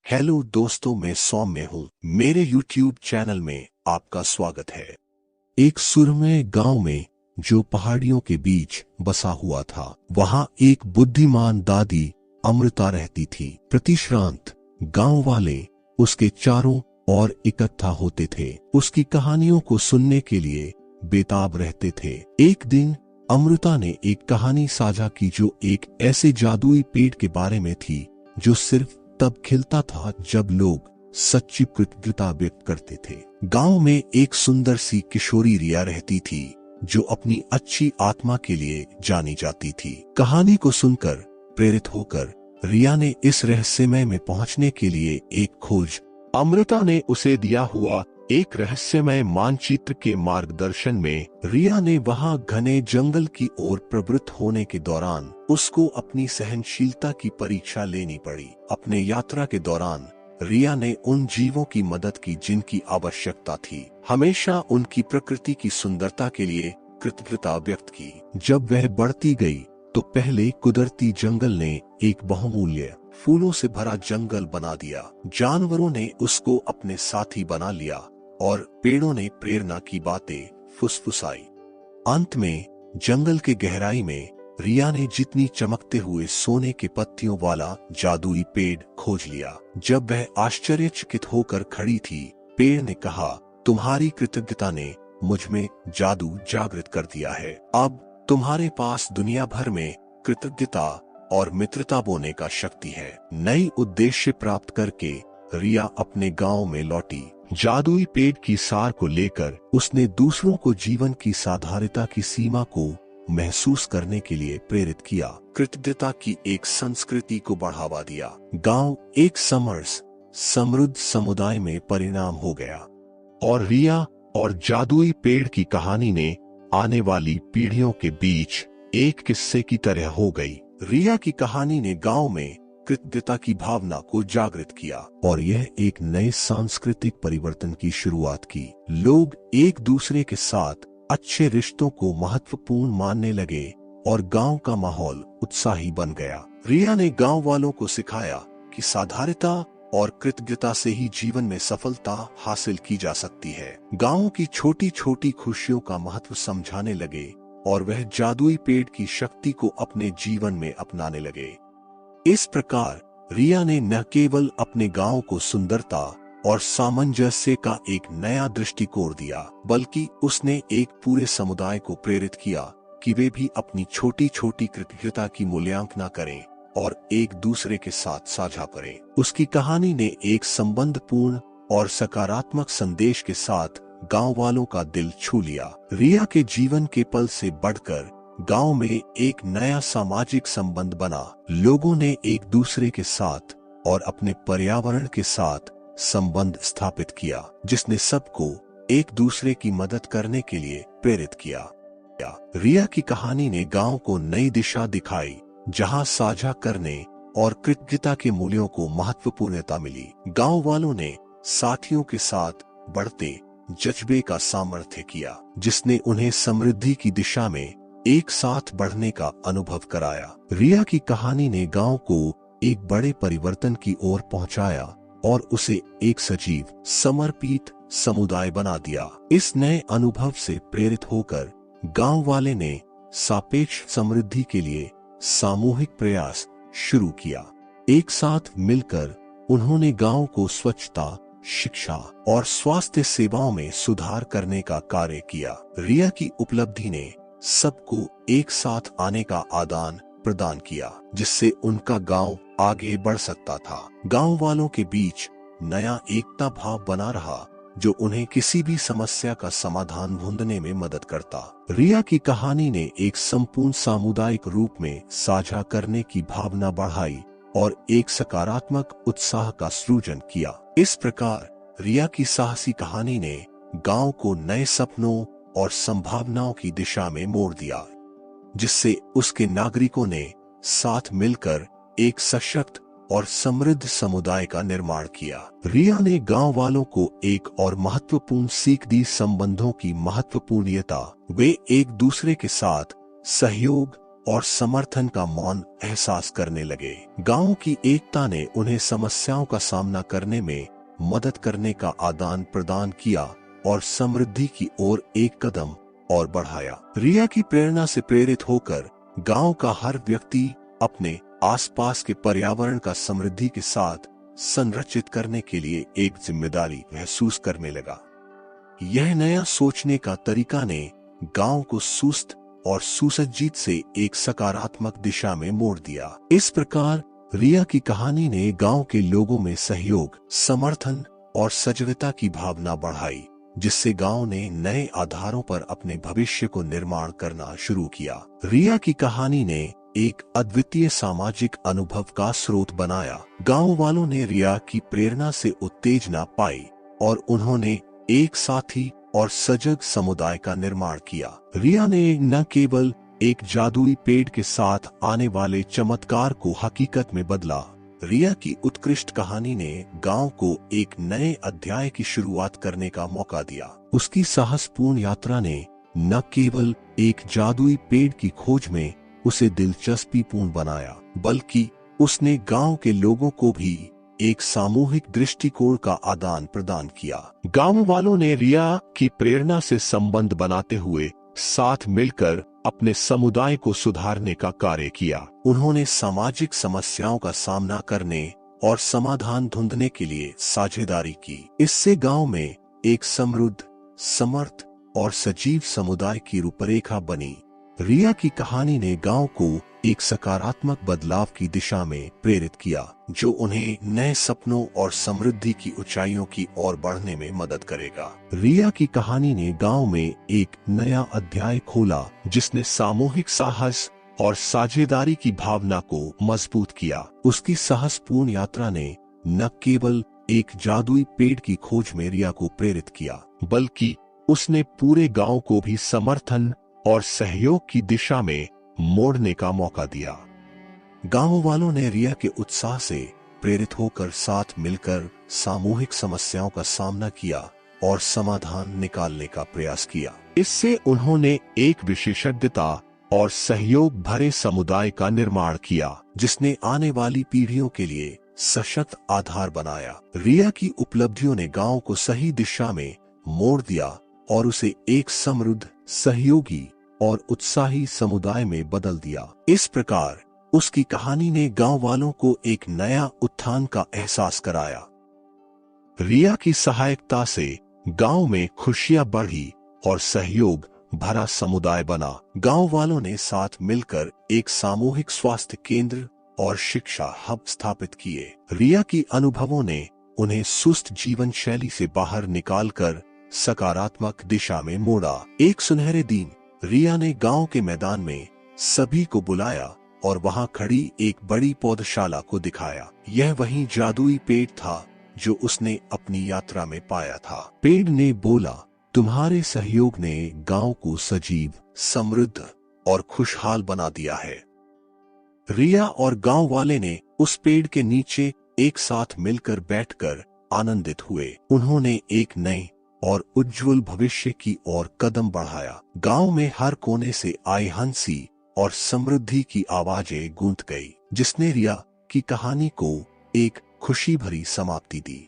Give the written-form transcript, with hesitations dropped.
Hello दोस्तों, मैं सौम्य हूँ। मेरे YouTube चैनल में आपका स्वागत है। एक सुरम्य गांव में जो पहाड़ियों के बीच बसा हुआ था, वहां एक बुद्धिमान दादी अमृता रहती थी। प्रतिश्रांत गांव वाले उसके चारों ओर इकट्ठा होते थे, उसकी कहानियों को सुनने के लिए बेताब रहते थे। एक दिन अमृता ने एक कहानी साझा की जो एक ऐसे जादुई पेड़ के बारे में थी जो सिर्फ तब खिलता था जब लोग सच्ची कृतज्ञता व्यक्त करते थे। गांव में एक सुंदर सी किशोरी रिया रहती थी जो अपनी अच्छी आत्मा के लिए जानी जाती थी। कहानी को सुनकर प्रेरित होकर रिया ने इस रहस्यमय में पहुंचने के लिए एक खोज। अमृता ने उसे दिया हुआ एक रहस्यमय मानचित्र के मार्गदर्शन में रिया ने वहां घने जंगल की ओर प्रवृत्त होने के दौरान उसको अपनी सहनशीलता की परीक्षा लेनी पड़ी। अपने यात्रा के दौरान रिया ने उन जीवों की मदद की जिनकी आवश्यकता थी, हमेशा उनकी प्रकृति की सुंदरता के लिए कृतज्ञता व्यक्त की। जब वह बढ़ती गई तो पहले कुदरती जंगल ने एक बहुमूल्य फूलों से भरा जंगल बना दिया। जानवरों ने उसको अपने साथी बना लिया और पेड़ों ने प्रेरणा की बातें फुसफुसाई। अंत में जंगल के गहराई में रिया ने जितनी चमकते हुए सोने के पत्तियों वाला जादुई पेड़ खोज लिया। जब वह आश्चर्यचकित होकर खड़ी थी, पेड़ ने कहा, तुम्हारी कृतज्ञता ने मुझ में जादू जागृत कर दिया है। अब तुम्हारे पास दुनिया भर में कृतज्ञता और मित्रता बोने का शक्ति है। नई उद्देश्य प्राप्त करके रिया अपने गांव में लौटी। जादुई पेड़ की सार को लेकर उसने दूसरों को जीवन की साधारणता की सीमा को महसूस करने के लिए प्रेरित किया। कृतज्ञता की एक संस्कृति को बढ़ावा दिया। गांव एक समृद्ध समुदाय में परिणाम हो गया और रिया और जादुई पेड़ की कहानी ने आने वाली पीढ़ियों के बीच एक किस्से की तरह हो गई। रिया की कहानी ने गांव में कृतज्ञता की भावना को जागृत किया और यह एक नए सांस्कृतिक परिवर्तन की शुरुआत की। लोग एक दूसरे के साथ अच्छे रिश्तों को महत्वपूर्ण मानने लगे और गांव का माहौल उत्साही बन गया। रिया ने गांव वालों को सिखाया कि साधारणता और कृतज्ञता से ही जीवन में सफलता हासिल की जा सकती है। गांव की छोटी छोटी खुशियों का महत्व समझाने लगे और वह जादुई पेड़ की शक्ति को अपने जीवन में अपनाने लगे। इस प्रकार रिया ने न केवल अपने गांव को सुंदरता और सामंजस्य का एक नया दृष्टिकोण दिया, बल्कि उसने एक पूरे समुदाय को प्रेरित किया कि वे भी अपनी छोटी छोटी कृतज्ञता की मूल्यांकन करें और एक दूसरे के साथ साझा करें। उसकी कहानी ने एक संबंधपूर्ण और सकारात्मक संदेश के साथ गांव वालों का दिल छू लिया। रिया के जीवन के पल से बढ़कर गांव में एक नया सामाजिक संबंध बना। लोगों ने एक दूसरे के साथ और अपने पर्यावरण के साथ संबंध स्थापित किया, जिसने सबको एक दूसरे की मदद करने के लिए प्रेरित किया। रिया की कहानी ने गांव को नई दिशा दिखाई, जहां साझा करने और कृतज्ञता के मूल्यों को महत्वपूर्णता मिली। गांव वालों ने साथियों के साथ बढ़ते जज्बे का सामर्थ्य किया, जिसने उन्हें समृद्धि की दिशा में एक साथ बढ़ने का अनुभव कराया। रिया की कहानी ने गांव को एक बड़े परिवर्तन की ओर पहुंचाया और उसे एक सजीव, समर्पित समुदाय बना दिया। इस नए अनुभव से प्रेरित होकर गांव वाले ने सापेक्ष समृद्धि के लिए सामूहिक प्रयास शुरू किया। एक साथ मिलकर उन्होंने गांव को स्वच्छता, शिक्षा और स्वास्थ्य सेवाओं में सुधार करने का कार्य किया। रिया की उपलब्धि ने सबको एक साथ आने का आदान प्रदान किया, जिससे उनका गांव आगे बढ़ सकता था। गांव वालों के बीच नया एकता भाव बना रहा, जो उन्हें किसी भी समस्या का समाधान ढूंढने में मदद करता। रिया की कहानी ने एक संपूर्ण सामुदायिक रूप में साझा करने की भावना बढ़ाई और एक सकारात्मक उत्साह का सृजन किया। इस प्रकार रिया की साहसी कहानी ने गांव को नए सपनों और संभावनाओं की दिशा में मोड़ दिया, जिससे उसके नागरिकों ने साथ मिलकर एक सशक्त और समृद्ध समुदाय का निर्माण किया। रिया ने गांव वालों को एक और महत्वपूर्ण सीख दी, संबंधों की महत्वपूर्णता। वे एक दूसरे के साथ सहयोग और समर्थन का मौन एहसास करने लगे। गांव की एकता ने उन्हें समस्याओं का सामना करने में मदद करने का आदान प्रदान किया और समृद्धि की ओर एक कदम और बढ़ाया। रिया की प्रेरणा से प्रेरित होकर गांव का हर व्यक्ति अपने आसपास के पर्यावरण का समृद्धि के साथ संरक्षित करने के लिए एक जिम्मेदारी महसूस करने लगा। यह नया सोचने का तरीका ने गांव को सुस्त और सुसज्जित से एक सकारात्मक दिशा में मोड़ दिया। इस प्रकार रिया की कहानी ने गांव के लोगों में सहयोग, समर्थन और सजगता की भावना बढ़ाई, जिससे गांव ने नए आधारों पर अपने भविष्य को निर्माण करना शुरू किया। रिया की कहानी ने एक अद्वितीय सामाजिक अनुभव का स्रोत बनाया। गांव वालों ने रिया की प्रेरणा से उत्तेजना पाई और उन्होंने एक साथी और सजग समुदाय का निर्माण किया। रिया ने न केवल एक जादुई पेड़ के साथ आने वाले चमत्कार को हकीकत में बदला, रिया की उत्कृष्ट कहानी ने गांव को एक नए अध्याय की शुरुआत करने का मौका दिया। उसकी साहसपूर्ण यात्रा ने न केवल एक जादुई पेड़ की खोज में उसे दिलचस्पीपूर्ण बनाया, बल्कि उसने गांव के लोगों को भी एक सामूहिक दृष्टिकोण का आदान प्रदान किया। गांव वालों ने रिया की प्रेरणा से संबंध बनाते हुए साथ मिलकर अपने समुदाय को सुधारने का कार्य किया। उन्होंने सामाजिक समस्याओं का सामना करने और समाधान ढूंढने के लिए साझेदारी की। इससे गांव में एक समृद्ध, समर्थ और सजीव समुदाय की रूपरेखा बनी। रिया की कहानी ने गांव को एक सकारात्मक बदलाव की दिशा में प्रेरित किया, जो उन्हें नए सपनों और समृद्धि की ऊंचाइयों की ओर बढ़ने में मदद करेगा। रिया की कहानी ने गांव में एक नया अध्याय खोला, जिसने सामूहिक साहस और साझेदारी की भावना को मजबूत किया। उसकी साहसपूर्ण यात्रा ने न केवल एक जादुई पेड़ की खोज में रिया को प्रेरित किया, बल्कि उसने पूरे गांव को भी समर्थन और सहयोग की दिशा में मोड़ने का मौका दिया। गांव वालों ने रिया के उत्साह से प्रेरित होकर साथ मिलकर सामूहिक समस्याओं का सामना किया और समाधान निकालने का प्रयास किया। इससे उन्होंने एक विशेषज्ञता और सहयोग भरे समुदाय का निर्माण किया, जिसने आने वाली पीढ़ियों के लिए सशक्त आधार बनाया। रिया की उपलब्धियों ने गांव को सही दिशा में मोड़ दिया और उसे एक समृद्ध, सहयोगी और उत्साही समुदाय में बदल दिया। इस प्रकार उसकी कहानी ने गांव वालों को एक नया उत्थान का एहसास कराया। रिया की सहायता से गांव में खुशियां बढ़ी और सहयोग भरा समुदाय बना। गांव वालों ने साथ मिलकर एक सामूहिक स्वास्थ्य केंद्र और शिक्षा हब स्थापित किए। रिया की अनुभवों ने उन्हें सुस्त जीवन शैली से बाहर निकालकर सकारात्मक दिशा में मोड़ा। एक सुनहरे दिन रिया ने गांव के मैदान में सभी को बुलाया और वहां खड़ी एक बड़ी पौधशाला को दिखाया। यह वही जादुई पेड़ था जो उसने अपनी यात्रा में पाया था। पेड़ ने बोला, तुम्हारे सहयोग ने गांव को सजीव, समृद्ध और खुशहाल बना दिया है। रिया और गांव वाले ने उस पेड़ के नीचे एक साथ मिलकर बैठकर आनंदित हुए। उन्होंने एक नए और उज्जवल भविष्य की ओर कदम बढ़ाया। गांव में हर कोने से आई हंसी और समृद्धि की आवाजें गूंज गई, जिसने रिया की कहानी को एक खुशी भरी समाप्ति दी।